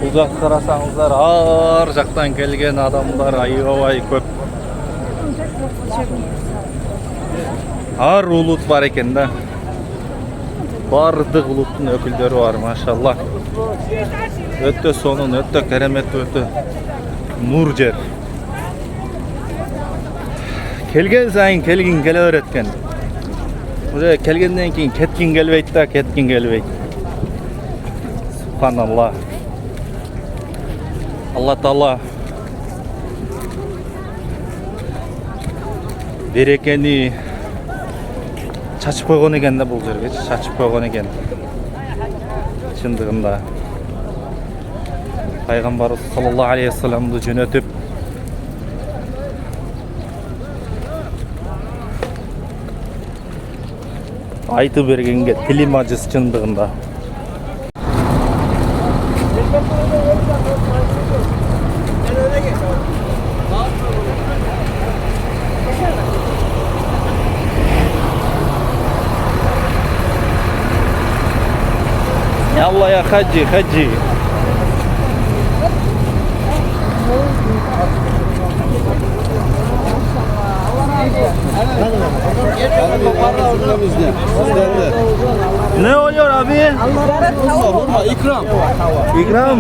Бұл жаққа қарасаңыздар, ар жақтан келген адамдар аябай көп. Ар улут бар екен да. Бардық улуттың өкілдері бар, машалла. Өтті сонын, өтті керемет, өтті нұр жер. Келген сайын келгін келе өреткен. Уже келгенден кейін кеткин келбейді да, кеткин келбейді. Субханалла. Алла Таала берекени чачып койгон экен да, бул жерге чачып койгон экен. Чындыгында пайгамбарыбыз саллаллаху алейхи вассаламды жөнөтүп айтып бергенге тилим ажыз чындыгында. Yallah ya haji, haji. Ne oluyor abi? İkram. İkram.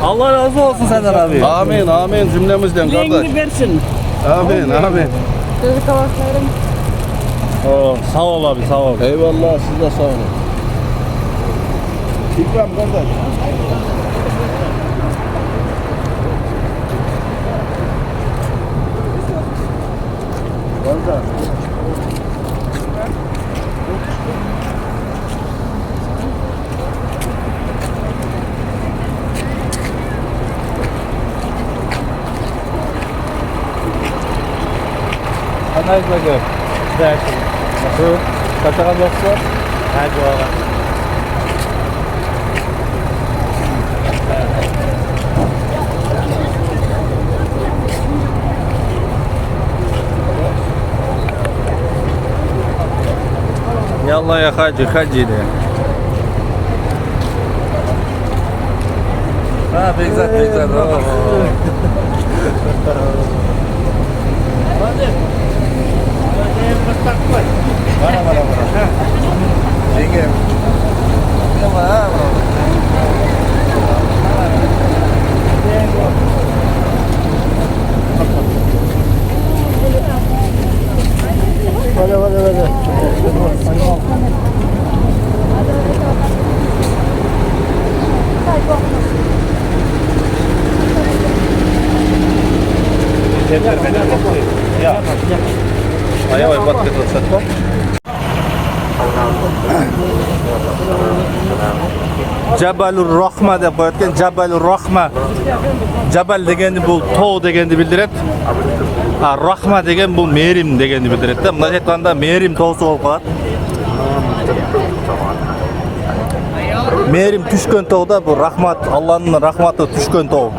Allah razı olsun senden abi. Amin, amin cümlemizden kardeş. Versin. Amin, amin. Sağ ol abi, sağ ol. Eyvallah, siz de sağ olun. İkram kardeş. Kardeş. Nice burger. Nasıl? Kaçakan yoksa? Hadi oğlan. Yallah ya hacı, hacı de. Ha, Bekzat, Bekzat. Mana. Jengem. Mana? Vale. Ya. Ayo buat kita satu. Jabalur Rahma deb qo'yatgan, Jabalur Rahma. Jabal degani bu tog' deganni bildiradi. Rahma degan bu merim deganni bildiradi. Bunday aytganda merim tog'si bo'lib qoladi. Merim tushgan tog'da bu rahmat, Allohning rahmati tushgan tog'.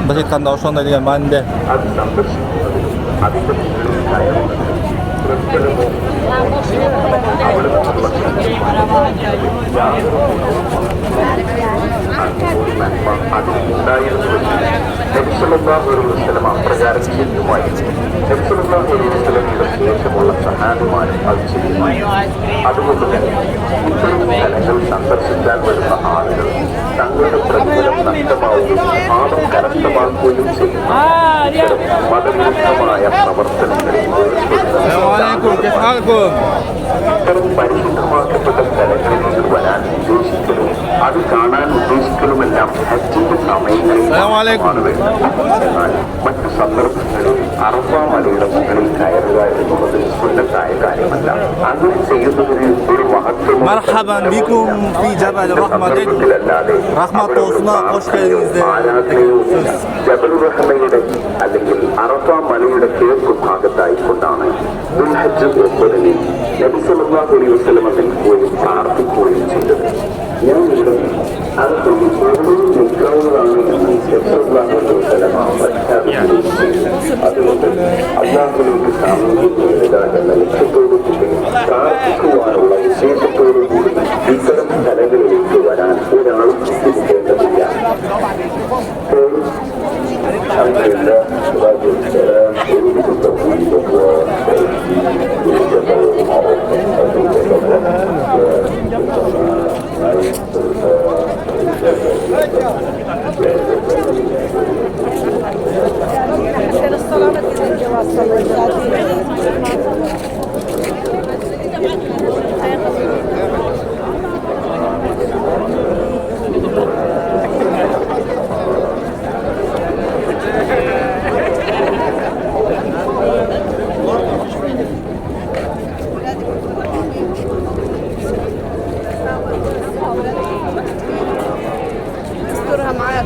Bunday aytganda o'shonday degan ma'noda. Assalamualaikum, kesalakum. ഇത്തരം പരിശുദ്ധമാക്കപ്പെട്ട സ്ഥലങ്ങളിൽ വരാൻ ഉദ്ദേശിക്കലും അത് കാണാൻ ഉദ്ദേശിക്കലുമെല്ലാം ഹജ്ജിന്റെ സമയങ്ങളിൽ എന്നാൽ മറ്റു സന്ദർഭങ്ങളിൽ അറഫ മലയുടെ മുകളിൽ കയറുക എന്നുള്ളത് സുന്നത്തായ കാര്യമല്ല. അങ്ങനെ ചെയ്യുന്നതിന് ഒരു മഹത്വം ജബൽ റഹ്മയുടെ അല്ലെങ്കിൽ അറഫ മലയുടെ കിഴക്ക് ഭാഗത്തായിക്കൊണ്ടാണ് ദുൽഹജ്ജ് 9 നബി സല്ലല്ലാഹു അലൈഹി വസല്ലം നിൽക്കുകയും പ്രാർത്ഥിക്കുകയും ചെയ്തത്. ഞാൻ ഇവിടെ അറഫയിൽ ഓരോ നിൽക്കാവുന്നതാണ് എന്ന് നബി സല്ലല്ലാഹു അലൈഹി വസല്ലം പ്രഖ്യാപിക്കുകയും ചെയ്തു. അതുകൊണ്ട് അല്ലാഹുവിലേക്ക് സാമീപ്യം എന്ന ലക്ഷ്യത്തോടു കൂടി പ്രാർത്ഥിക്കുവാനുള്ള ഉദ്ദേശത്തോടു കൂടി ഇത്തരം സ്ഥലങ്ങളിലേക്ക് വരാൻ ഒരാളും الحمد لله والصلاة والسلام أريد التوحيد عشان الصلاة ما تنسى الجواز صلى الله استرها معاك.